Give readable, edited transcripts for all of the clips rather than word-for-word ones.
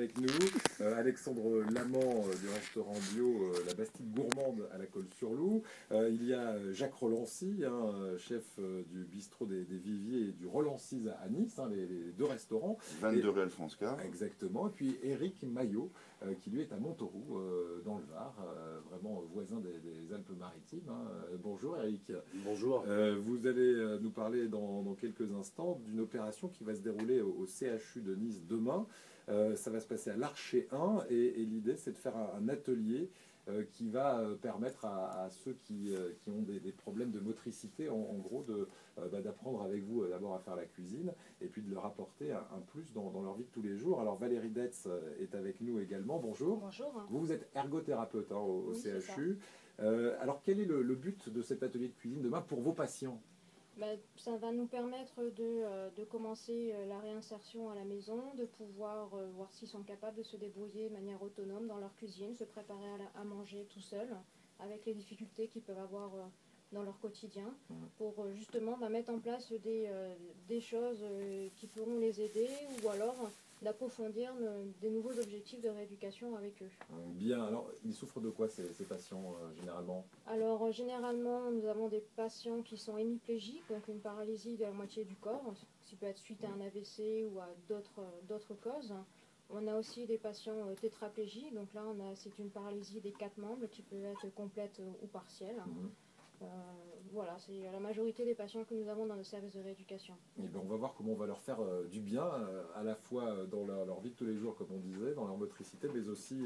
avec nous. Alexandre Lamant du restaurant bio La Bastide Gourmande à la Colle-sur-Loup. Il y a Jacques Rolancy, chef du bistrot des Viviers et du Rolancy's à Nice, les deux restaurants. 22 rue Alphonse Carre. Exactement. Et puis Éric Maillot, qui lui est à Montauroux, dans le Var, vraiment voisin des Alpes-Maritimes. Bonjour Éric. Bonjour. Vous allez nous parler dans quelques instants d'une opération qui va se dérouler au CHU de Nice demain. Ça va se passer à l'Archer 1 et l'idée c'est de faire un atelier qui va permettre à ceux qui ont des problèmes de motricité, en gros, d'apprendre avec vous d'abord à faire la cuisine et puis de leur apporter un plus dans leur vie de tous les jours. Alors Valérie Detz est avec nous également. Bonjour. Bonjour. Vous êtes ergothérapeute au Oui, CHU. Alors quel est le but de cet atelier de cuisine demain pour vos patients ? Ça va nous permettre de commencer la réinsertion à la maison, de pouvoir voir s'ils sont capables de se débrouiller de manière autonome dans leur cuisine, se préparer à manger tout seul, avec les difficultés qu'ils peuvent avoir dans leur quotidien, pour justement mettre en place des choses qui pourront les aider, ou alors d'approfondir des nouveaux objectifs de rééducation avec eux. Bien, alors ils souffrent de quoi ces patients généralement ? Alors généralement nous avons des patients qui sont hémiplégiques, donc une paralysie de la moitié du corps, qui peut être suite à un AVC ou à d'autres causes. On a aussi des patients tétraplégiques, donc là c'est une paralysie des 4 membres qui peut être complète ou partielle. Voilà, c'est la majorité des patients que nous avons dans le service de rééducation. Et on va voir comment on va leur faire du bien, à la fois dans leur vie de tous les jours, comme on disait, dans leur motricité, mais aussi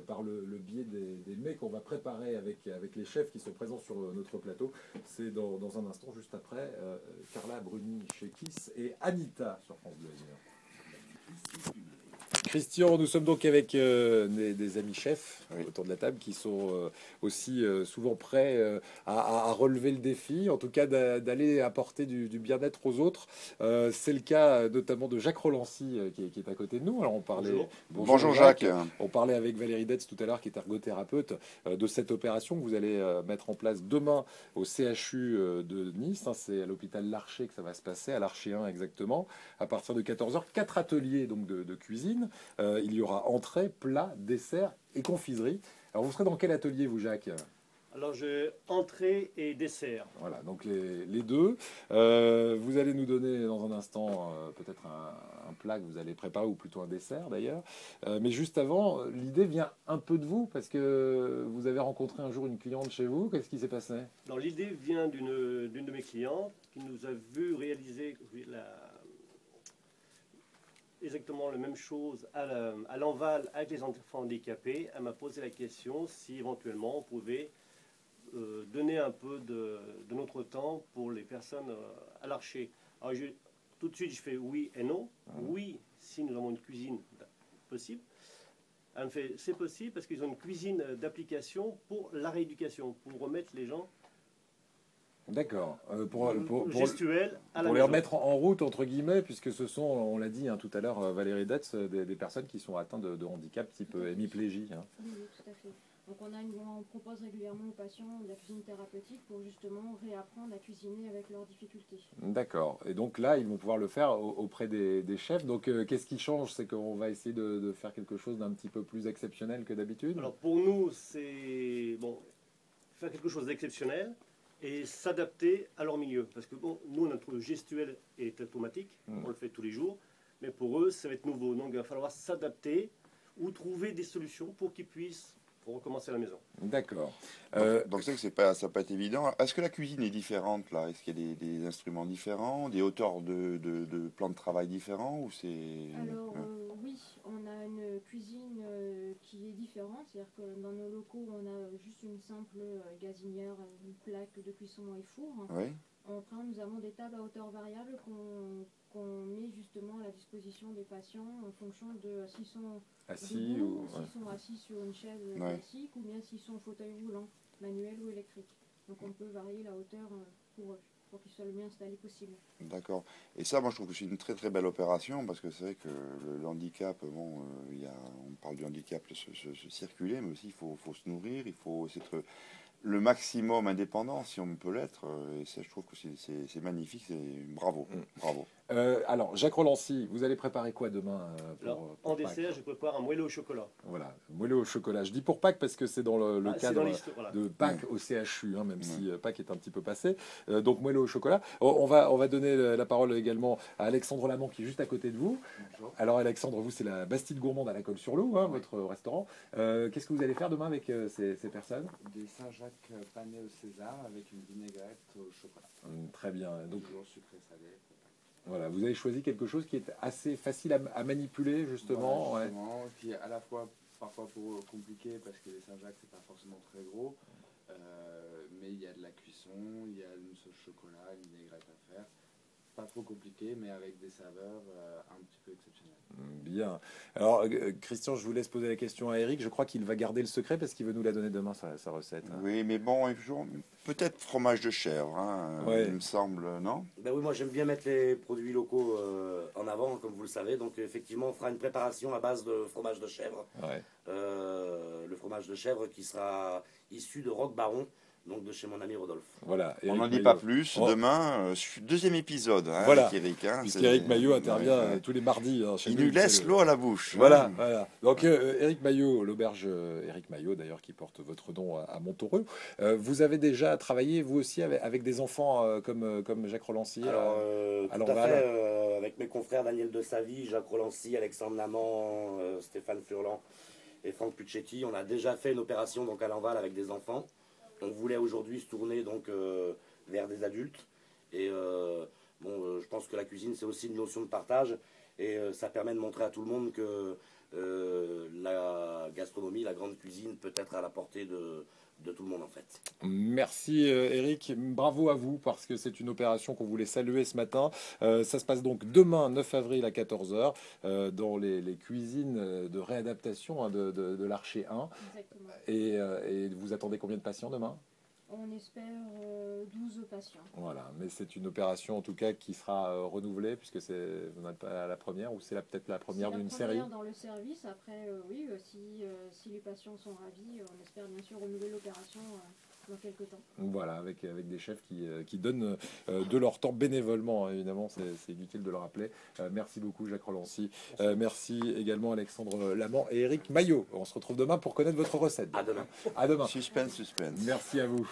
par le biais des mets qu'on va préparer avec les chefs qui sont présents sur notre plateau. C'est dans un instant, juste après, Carla Bruni chez Kiss et Anita sur France Bleu Azur. Christian, nous sommes donc avec des amis chefs autour de la table qui sont aussi souvent prêts à relever le défi, en tout cas d'aller apporter du bien-être aux autres. C'est le cas notamment de Jacques Rolancy qui est à côté de nous. Alors on parlait, Bonjour Jacques. On parlait avec Valérie Detz tout à l'heure, qui est ergothérapeute, de cette opération que vous allez mettre en place demain au CHU de Nice. C'est à l'hôpital L'Archer que ça va se passer, à l'Archer 1 exactement, à partir de 14h. 4 ateliers donc de cuisine. Il y aura entrée, plat, dessert et confiserie. Alors vous serez dans quel atelier vous, Jacques ? Alors j'ai entrée et dessert. Voilà, donc les deux. Vous allez nous donner dans un instant peut-être un plat que vous allez préparer, ou plutôt un dessert d'ailleurs. Mais juste avant, l'idée vient un peu de vous, parce que vous avez rencontré un jour une cliente chez vous. Qu'est-ce qui s'est passé ? Alors l'idée vient d'une de mes clientes qui nous a vu réaliser exactement la même chose à l'Enval avec les enfants handicapés. Elle m'a posé la question si éventuellement on pouvait donner un peu de notre temps pour les personnes à l'Archer. Alors tout de suite je fais oui et non. Oui, si nous avons une cuisine possible. Elle me fait c'est possible parce qu'ils ont une cuisine d'application pour la rééducation, pour remettre les gens. D'accord. Pour gestuelle à la pour les maison. remettre en route, entre guillemets, puisque ce sont, on l'a dit tout à l'heure, Valérie Detz, des personnes qui sont atteintes de handicap type hémiplégie. Oui, tout à fait. Donc on propose régulièrement aux patients de la cuisine thérapeutique pour justement réapprendre à cuisiner avec leurs difficultés. D'accord. Et donc là, ils vont pouvoir le faire auprès des chefs. Donc qu'est-ce qui change ? C'est qu'on va essayer de faire quelque chose d'un petit peu plus exceptionnel que d'habitude ? Alors pour nous, c'est faire quelque chose d'exceptionnel et s'adapter à leur milieu. Parce que nous, notre gestuelle est automatique, on le fait tous les jours, mais pour eux, ça va être nouveau. Donc il va falloir s'adapter ou trouver des solutions pour qu'ils puissent recommencer à la maison. D'accord. Donc c'est que ça va pas être évident. Est-ce que la cuisine est différente là ? Est-ce qu'il y a des instruments différents, des hauteurs de plans de travail différents ou c'est... Alors oui, on a une cuisine qui est différente, c'est-à-dire que dans nos locaux on a juste une simple gazinière, une plaque de cuisson et four. Oui. Après nous avons des tables à hauteur variable qu'on met justement à la disposition des patients en fonction de s'ils sont assis debout, ou... s'ils sont assis sur une chaise classique ou bien s'ils sont en fauteuil roulant, manuel ou électrique. Donc on peut varier la hauteur pour eux, pour qu'ils soient le mieux installés possible. D'accord. Et ça, moi, je trouve que c'est une très très belle opération parce que c'est vrai que le handicap, on parle du handicap, se circuler, mais aussi il faut se nourrir, il faut être le maximum indépendant si on peut l'être. Et ça, je trouve que c'est magnifique. Bravo, bravo. Alors, Jacques Rolancy, vous allez préparer quoi demain Alors, pour en Pâques? dessert, je prépare un moelleux au chocolat. Voilà, moelleux au chocolat. Je dis pour Pâques parce que c'est dans le C'est cadre dans l'histoire, voilà. de Pâques au CHU, hein, même si Pâques est un petit peu passé. Donc moelleux au chocolat. On va donner la parole également à Alexandre Lamont qui est juste à côté de vous. Bonjour. Alors Alexandre, vous c'est la Bastide Gourmande à la Colle-sur-Loup, hein, votre restaurant. Qu'est-ce que vous allez faire demain avec ces personnes? Des Saint-Jacques panés au César avec une vinaigrette au chocolat. Très bien. Donc Toujours sucré-salé. voilà, vous avez choisi quelque chose qui est assez facile à manipuler justement. Voilà, Ouais. justement. Et puis à la fois, parfois pour compliqué parce que les Saint-Jacques c'est pas forcément très gros. Mais il y a de la cuisson, il y a une sauce chocolat, une vinaigrette à faire. Pas trop compliqué, mais avec des saveurs un petit peu exceptionnelles. Bien. Alors, Christian, je vous laisse poser la question à Eric. Je crois qu'il va garder le secret parce qu'il veut nous la donner demain, sa recette. Hein. Oui, mais bon, peut-être fromage de chèvre, hein, Ouais. il me semble, non? Ben oui, moi j'aime bien mettre les produits locaux en avant, comme vous le savez. Donc effectivement, on fera une préparation à base de fromage de chèvre. Ouais. Le fromage de chèvre qui sera issu de Roque Baron, donc de chez mon ami Rodolphe. Voilà. On Éric n'en dit Maillot. pas plus. Oh. Demain, deuxième épisode hein, Voilà. avec Eric. Hein, Puisqu'Éric Maillot intervient Ouais. tous les mardis. Hein, chez Il nous, nous laisse c'est l'eau à la bouche. Voilà, hein. voilà. Donc Éric Maillot, l'auberge Éric Maillot d'ailleurs qui porte votre nom à Montaureux. Vous avez déjà travaillé vous aussi avec des enfants comme Jacques Rolancy Alors, à tout à l'Enval. fait, avec mes confrères Daniel de Savy, Jacques Rolancy, Alexandre Namant, Stéphane Furlan et Franck Puccetti, on a déjà fait une opération donc à l'Enval avec des enfants. On voulait aujourd'hui se tourner donc vers des adultes. Et je pense que la cuisine c'est aussi une notion de partage et ça permet de montrer à tout le monde que la gastronomie, la grande cuisine peut être à la portée de tout le monde en fait. Merci Eric, bravo à vous parce que c'est une opération qu'on voulait saluer ce matin. Ça se passe donc demain 9 avril à 14h dans les cuisines de réadaptation hein, de l'Archer 1. Exactement. Et vous attendez combien de patients demain? On espère 12 patients. Voilà, mais c'est une opération en tout cas qui sera renouvelée puisque vous n'êtes pas la première ou c'est peut-être la première d'une série. C'est la première dans le service. Après, si les patients sont ravis, on espère bien sûr renouveler l'opération dans quelques temps. Voilà, avec des chefs qui donnent de leur temps bénévolement, hein, évidemment, c'est inutile de le rappeler. Merci beaucoup Jacques Rolancy. Merci également Alexandre Lamant et Éric Maillot. On se retrouve demain pour connaître votre recette. À demain. À demain. Suspense, suspense. Merci à vous.